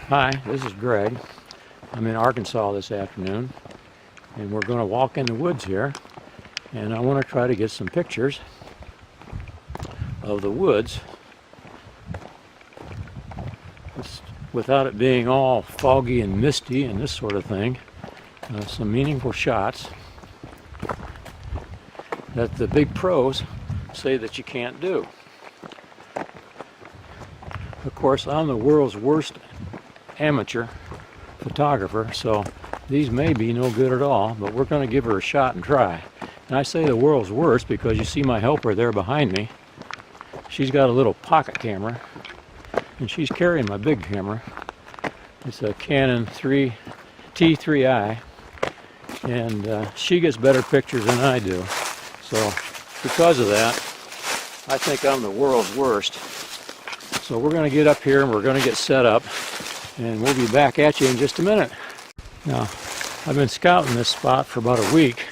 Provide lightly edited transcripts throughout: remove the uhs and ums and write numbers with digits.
Hi, this is Greg. I'm in Arkansas this afternoon, and we're going to walk in the woods here, and I want to try to get some pictures of the woods without it being all foggy and misty and this sort of thing. Some meaningful shots that the big pros say that you can't do. Of course, I'm the world's worst amateur photographer, so these may be no good at all, but we're going to give her a shot and try. And I say the world's worst because you see my helper there behind me. She's got a little pocket camera, and she's carrying my big camera. It's a Canon T3i, and she gets better pictures than I do. So because of that, I think I'm the world's worst. So we're going to get up here and we're going to get set up, and we'll be back at you in just a minute. Now, I've been scouting this spot for about a week,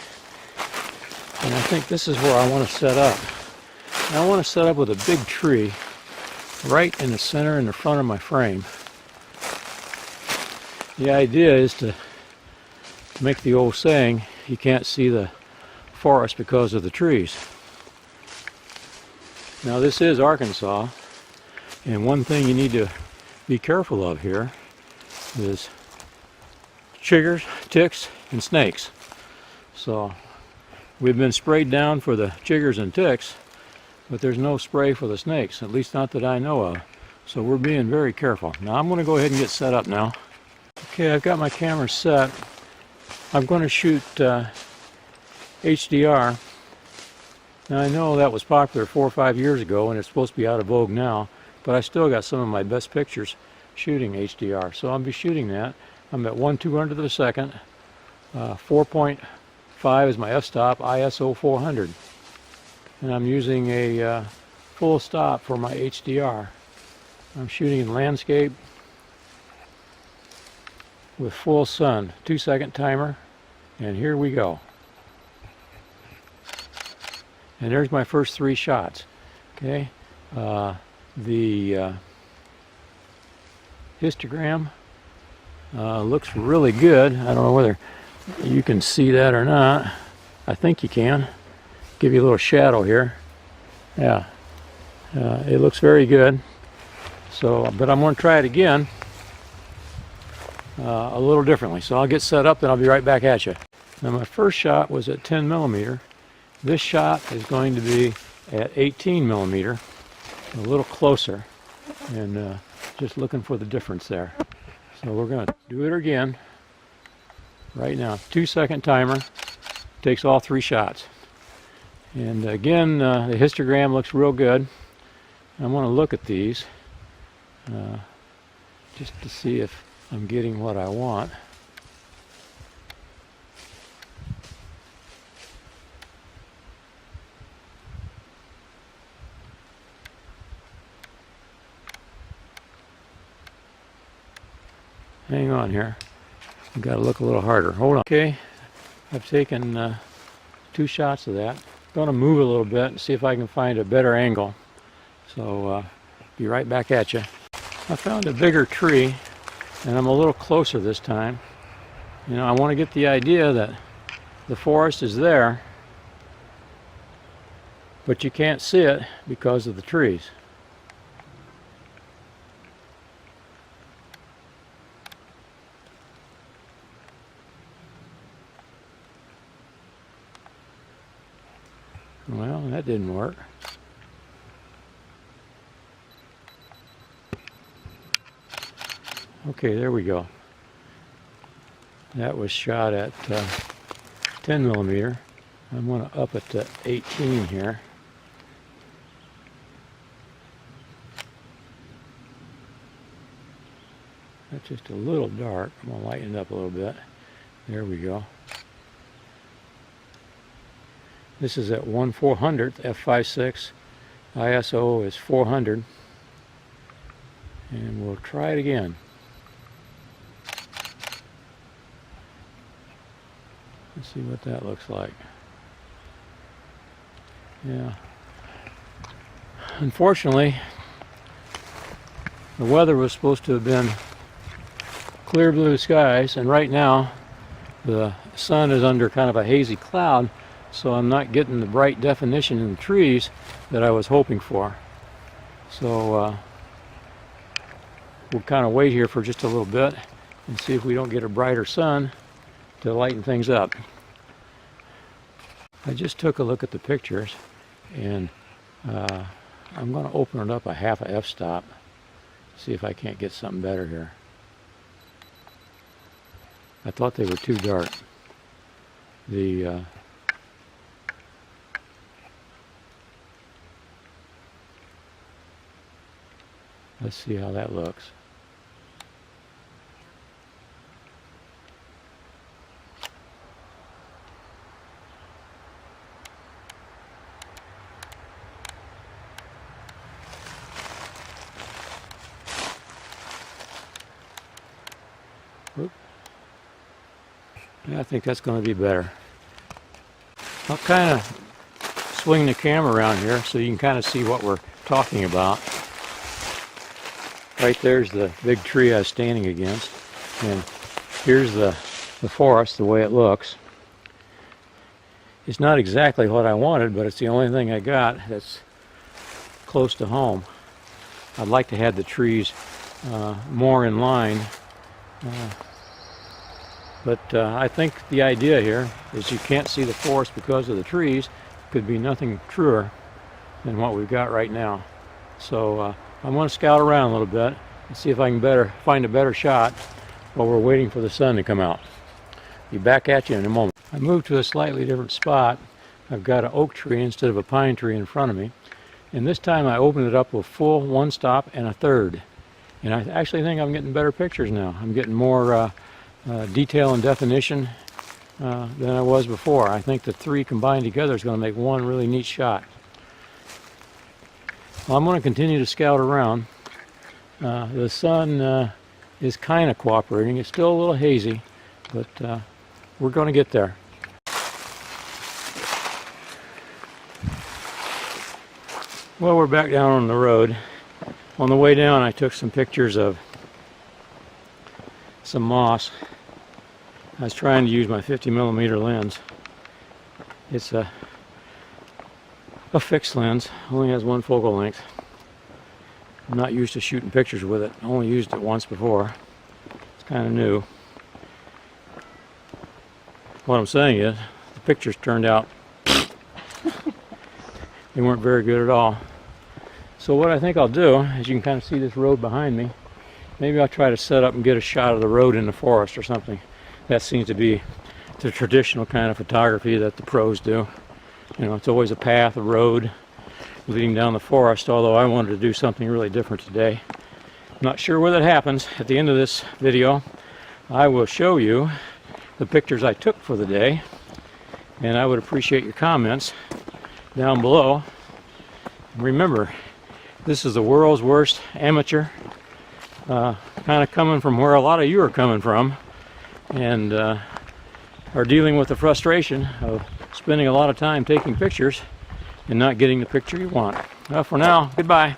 and I think this is where I want to set up. And I want to set up with a big tree right in the center in the front of my frame. The idea is to make the old saying, you can't see the forest because of the trees. Now, this is Arkansas, and one thing you need to be careful of here is chiggers, ticks, and snakes. So we've been sprayed down for the chiggers and ticks, but there's no spray for the snakes, at least not that I know of. So we're being very careful. Now I'm going to go ahead and get set up now. Okay, I've got my camera set. I'm going to shoot HDR. Now I know that was popular 4 or 5 years ago, and it's supposed to be out of vogue now, but I still got some of my best pictures shooting HDR. So I'll be shooting that. I'm at 1/200th of a second. 4.5 is my f-stop, ISO 400. And I'm using a full stop for my HDR. I'm shooting in landscape with full sun, 2-second timer, and here we go. And there's my first 3 shots. Okay, the histogram looks really good. I don't know whether you can see that or not. I think you can. Give you a little shadow here. Yeah, it looks very good. So, but I'm going to try it again a little differently. So I'll get set up, then I'll be right back at you. Now my first shot was at 10 millimeter. This shot is going to be at 18 millimeter, a little closer, and just looking for the difference there. So we're going to do it again right now. 2-second timer, takes all 3 shots. And again, the histogram looks real good. I want to look at these just to see if I'm getting what I want. Hang on here. I've got to look a little harder. Hold on. Okay, I've taken 2 shots of that. Going to move a little bit and see if I can find a better angle. So be right back at you. I found a bigger tree, and I'm a little closer this time. You know, I want to get the idea that the forest is there, but you can't see it because of the trees. Well, that didn't work. Okay, there we go. That was shot at 10 millimeter. I'm going to up it to 18 here. That's just a little dark. I'm going to lighten it up a little bit. There we go. This is at 1/400th f/5.6. ISO is 400. And we'll try it again. Let's see what that looks like. Yeah. Unfortunately, the weather was supposed to have been clear blue skies, and right now the sun is under kind of a hazy cloud, so I'm not getting the bright definition in the trees that I was hoping for. So we'll kind of wait here for just a little bit and see if we don't get a brighter sun to lighten things up. I just took a look at the pictures, and I'm going to open it up a half a f-stop, see if I can't get something better here. I thought they were too dark. Let's see how that looks. Oop. Yeah, I think that's going to be better. I'll kind of swing the camera around here so you can kind of see what we're talking about. Right there's the big tree I was standing against, and here's the forest the way it looks. It's not exactly what I wanted, but it's the only thing I got that's close to home. I'd like to have the trees more in line, but I think the idea here is you can't see the forest because of the trees. Could be nothing truer than what we've got right now. So I'm going to scout around a little bit and see if I can find a better shot while we're waiting for the sun to come out. Be back at you in a moment. I moved to a slightly different spot. I've got an oak tree instead of a pine tree in front of me, and this time I opened it up with full one stop and a third, and I actually think I'm getting better pictures now. I'm getting more detail and definition than I was before. I think the three combined together is going to make one really neat shot. Well, I'm going to continue to scout around. The sun is kind of cooperating. It's still a little hazy, but we're going to get there. Well, we're back down on the road. On the way down, I took some pictures of some moss. I was trying to use my 50mm lens. It's a fixed lens, only has one focal length. I'm not used to shooting pictures with it. I only used it once before. It's kind of new. What I'm saying is, the pictures turned out, they weren't very good at all. So what I think I'll do, as you can kind of see this road behind me, maybe I'll try to set up and get a shot of the road in the forest or something. That seems to be the traditional kind of photography that the pros do. You know, it's always a path, a road leading down the forest, although I wanted to do something really different today. I'm not sure where that happens. At the end of this video, I will show you the pictures I took for the day, and I would appreciate your comments down below. Remember, this is the world's worst amateur, kind of coming from where a lot of you are coming from, and are dealing with the frustration of spending a lot of time taking pictures and not getting the picture you want. Well, for now, goodbye.